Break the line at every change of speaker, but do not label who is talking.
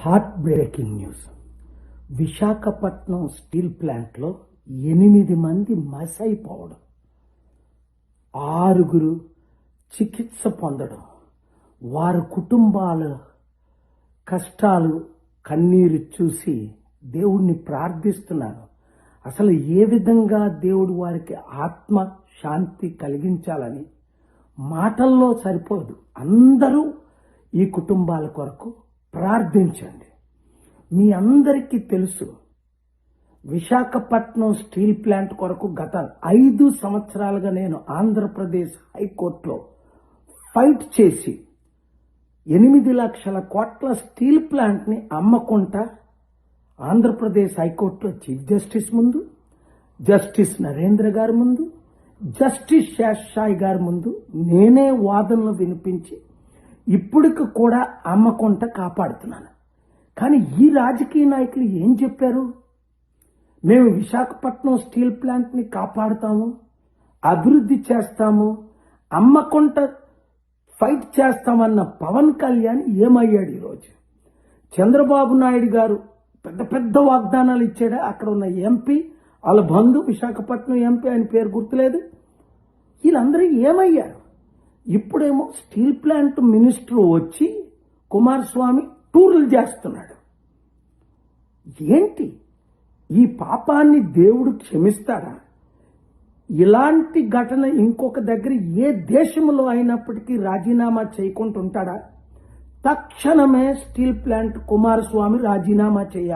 Heart breaking news. Visakhapatnam steel ప్లాంట్లో 8 మంది మసైపోవడం, 6 చికిత్స పొందడం, వారి కుటుంబాల కష్టాలు కన్నీరు చూసి దేవుణ్ణి ప్రార్థిస్తున్నాను. అసలు ఏ విధంగా దేవుడు వారికి ఆత్మ శాంతి కలిగించాలని మాటల్లో సరిపోదు. అందరూ ఈ కుటుంబాల కొరకు ప్రార్థించండి. మీ అందరికీ తెలుసు, విశాఖపట్నం స్టీల్ ప్లాంట్ కొరకు గత 5 సంవత్సరాలుగా నేను ఆంధ్రప్రదేశ్ హైకోర్టులో ఫైట్ చేసి 8 లక్షల కోట్ల స్టీల్ ప్లాంట్ని అమ్మకుండా ఆంధ్రప్రదేశ్ హైకోర్టులో చీఫ్ జస్టిస్ ముందు, జస్టిస్ నరేంద్ర గారి ముందు, జస్టిస్ శేషాయి గారి ముందు నేనే వాదనలు వినిపించి ఇప్పటికి కూడా అమ్మకుండా కాపాడుతున్నాను. కానీ ఈ రాజకీయ నాయకులు ఏం చెప్పారు? మేము విశాఖపట్నం స్టీల్ ప్లాంట్ని కాపాడుతాము, అభివృద్ధి చేస్తాము, అమ్మకుండా ఫైట్ చేస్తామన్న పవన్ కళ్యాణ్ ఏమయ్యాడు ఈరోజు? చంద్రబాబు నాయుడు గారు పెద్ద పెద్ద వాగ్దానాలు ఇచ్చాడు. అక్కడ ఉన్న ఎంపీ, వాళ్ళ బంధు విశాఖపట్నం ఎంపీ, ఆయన పేరు గుర్తులేదు, వీళ్ళందరూ ఏమయ్యారు? ఇప్పుడేమో స్టీల్ ప్లాంట్ మినిస్టర్ వచ్చి కుమారస్వామి టూర్లు చేస్తున్నాడు. ఏంటి ఈ పాపాన్ని దేవుడు క్షమిస్తాడా? ఇలాంటి ఘటన ఇంకొక దగ్గర ఏ దేశంలో అయినప్పటికీ రాజీనామా చేయకుండా ఉంటాడా? తక్షణమే స్టీల్ ప్లాంట్ కుమారస్వామి రాజీనామా చేయాలి.